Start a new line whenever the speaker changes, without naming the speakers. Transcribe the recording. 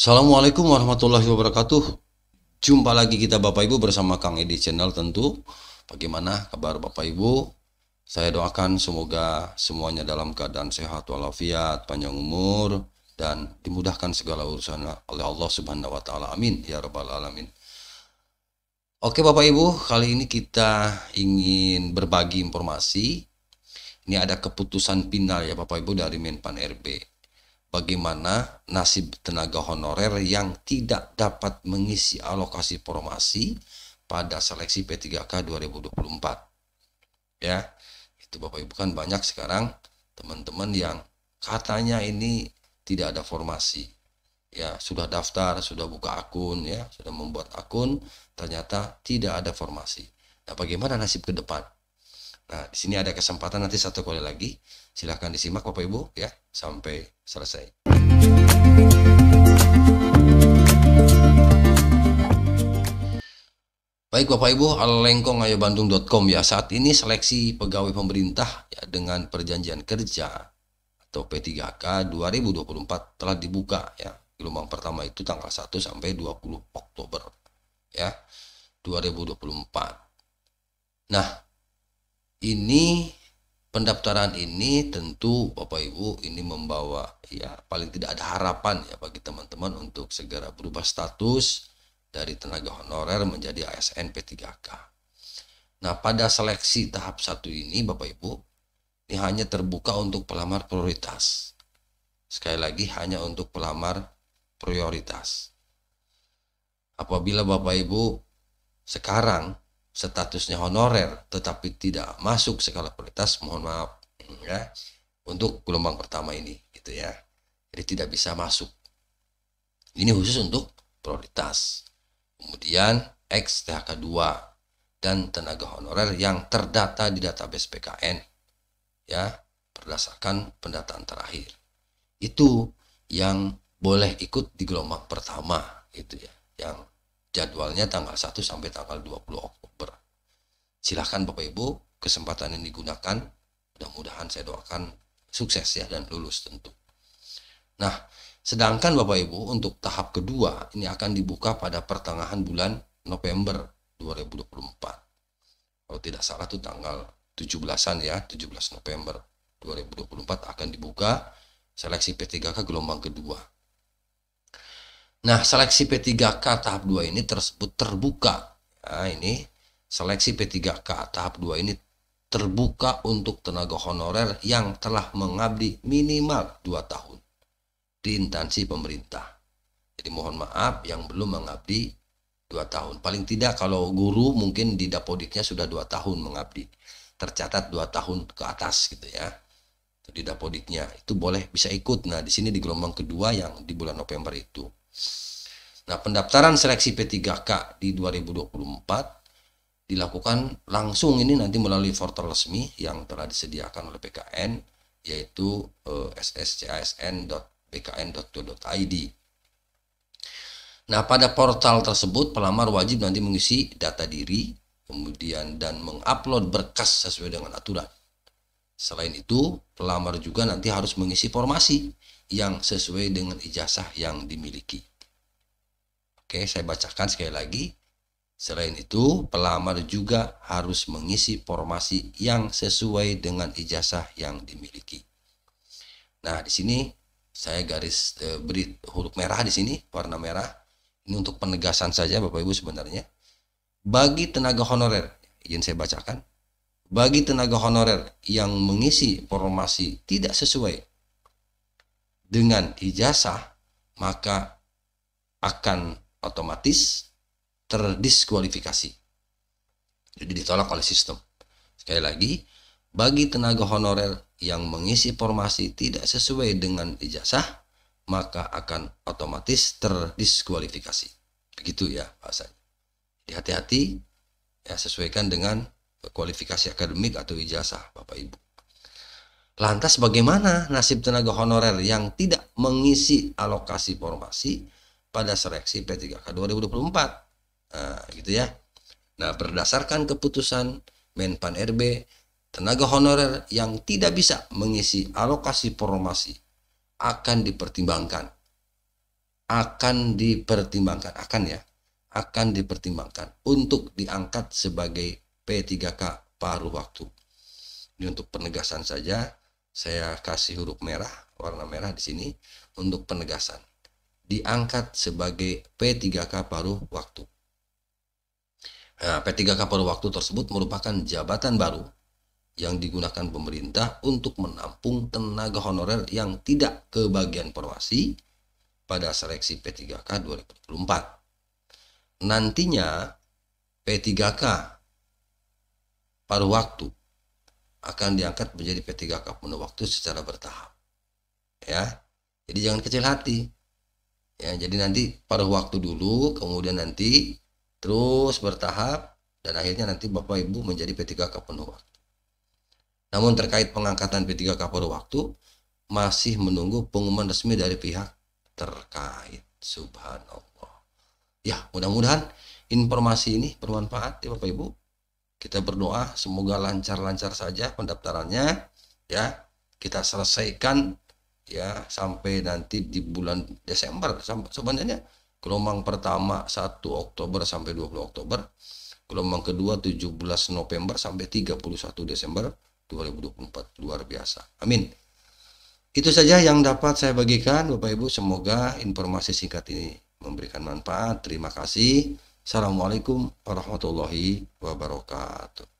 Assalamualaikum warahmatullahi wabarakatuh. Jumpa lagi kita Bapak Ibu bersama Kang Edi Channel tentu. Bagaimana kabar Bapak Ibu? Saya doakan semoga semuanya dalam keadaan sehat walafiat, panjang umur, dan dimudahkan segala urusan oleh Allah Subhanahu wa taala. Amin ya rabbal alamin. Oke Bapak Ibu, kali ini kita ingin berbagi informasi. Ini ada keputusan final ya Bapak Ibu dari Menpan RB. Bagaimana nasib tenaga honorer yang tidak dapat mengisi alokasi formasi pada seleksi P3K 2024. Ya, itu Bapak Ibu kan banyak sekarang teman-teman yang katanya ini tidak ada formasi. Ya, sudah daftar, sudah buka akun ya, sudah membuat akun, ternyata tidak ada formasi. Nah, bagaimana nasib ke depan? Nah, di sini ada kesempatan nanti satu kali lagi. Silahkan disimak Bapak Ibu ya sampai selesai. Baik Bapak Ibu, alengkongayobandung.com ya. Saat ini seleksi pegawai pemerintah ya dengan perjanjian kerja atau P3K 2024 telah dibuka ya. Gelombang pertama itu tanggal 1 sampai 20 Oktober ya 2024. Nah, ini pendaftaran ini tentu Bapak Ibu ini membawa ya paling tidak ada harapan ya bagi teman-teman untuk segera berubah status dari tenaga honorer menjadi ASN P3K. Nah, pada seleksi tahap 1 ini Bapak Ibu ini hanya terbuka untuk pelamar prioritas. Sekali lagi hanya untuk pelamar prioritas. Apabila Bapak Ibu sekarang statusnya honorer tetapi tidak masuk skala prioritas, mohon maaf ya untuk gelombang pertama ini gitu ya. Jadi tidak bisa masuk. Ini khusus untuk prioritas. Kemudian X THK 2 dan tenaga honorer yang terdata di database PKN ya berdasarkan pendataan terakhir. Itu yang boleh ikut di gelombang pertama gitu ya. Yang jadwalnya tanggal 1 sampai tanggal 20 Oktober. Silahkan Bapak Ibu, kesempatan ini digunakan. Mudah-mudahan saya doakan sukses ya dan lulus tentu. Nah, sedangkan Bapak Ibu untuk tahap kedua ini akan dibuka pada pertengahan bulan November 2024. Kalau tidak salah itu tanggal 17-an ya, 17 November 2024 akan dibuka seleksi P3K gelombang kedua. Nah, seleksi P3K tahap 2 ini tersebut terbuka. Nah, ini seleksi P3K tahap 2 ini terbuka untuk tenaga honorer yang telah mengabdi minimal 2 tahun di instansi pemerintah. Jadi mohon maaf yang belum mengabdi 2 tahun. Paling tidak kalau guru mungkin di Dapodiknya sudah 2 tahun mengabdi. Tercatat 2 tahun ke atas gitu ya. Di Dapodiknya itu boleh bisa ikut. Nah, di sini di gelombang kedua yang di bulan November itu. Nah, pendaftaran seleksi P3K di 2024 dilakukan langsung ini nanti melalui portal resmi yang telah disediakan oleh PKN yaitu sscasn.bkn.go.id. Nah, pada portal tersebut pelamar wajib nanti mengisi data diri kemudian dan mengupload berkas sesuai dengan aturan. Selain itu, pelamar juga nanti harus mengisi formasi yang sesuai dengan ijazah yang dimiliki. Oke, saya bacakan sekali lagi. Selain itu, pelamar juga harus mengisi formasi yang sesuai dengan ijazah yang dimiliki. Nah, di sini saya garis beri huruf merah di sini, warna merah. Ini untuk penegasan saja Bapak Ibu sebenarnya. Bagi tenaga honorer, izin saya bacakan. Bagi tenaga honorer yang mengisi formasi tidak sesuai dengan ijazah, maka akan otomatis terdiskualifikasi. Jadi ditolak oleh sistem. Sekali lagi, bagi tenaga honorer yang mengisi formasi tidak sesuai dengan ijazah, maka akan otomatis terdiskualifikasi. Begitu ya bahasanya. Hati-hati ya, sesuaikan dengan kualifikasi akademik atau ijazah Bapak Ibu. Lantas bagaimana nasib tenaga honorer yang tidak mengisi alokasi formasi pada seleksi P3K 2024? Nah, gitu ya. Nah, berdasarkan keputusan Menpan RB, tenaga honorer yang tidak bisa mengisi alokasi formasi akan dipertimbangkan akan dipertimbangkan, akan dipertimbangkan untuk diangkat sebagai P3K paruh waktu. Ini untuk penegasan saja, saya kasih huruf merah, warna merah di sini untuk penegasan. Diangkat sebagai P3K paruh waktu. Nah, P3K paruh waktu tersebut merupakan jabatan baru yang digunakan pemerintah untuk menampung tenaga honorer yang tidak kebagian promosi pada seleksi P3K 2024. Nantinya P3K paruh waktu akan diangkat menjadi P3K penuh waktu secara bertahap. Ya. Jadi jangan kecil hati. Ya, jadi nanti paruh waktu dulu, kemudian nanti terus bertahap dan akhirnya nanti Bapak Ibu menjadi P3K penuh waktu. Namun terkait pengangkatan P3K paruh waktu masih menunggu pengumuman resmi dari pihak terkait. Subhanallah. Ya, mudah-mudahan informasi ini bermanfaat ya Bapak Ibu. Kita berdoa semoga lancar-lancar saja pendaftarannya ya. Kita selesaikan ya sampai nanti di bulan Desember. Sebenarnya gelombang pertama 1 Oktober sampai 20 Oktober. Gelombang kedua 17 November sampai 31 Desember 2024. Luar biasa. Amin. Itu saja yang dapat saya bagikan Bapak Ibu. Semoga informasi singkat ini memberikan manfaat. Terima kasih. Assalamualaikum warahmatullahi wabarakatuh.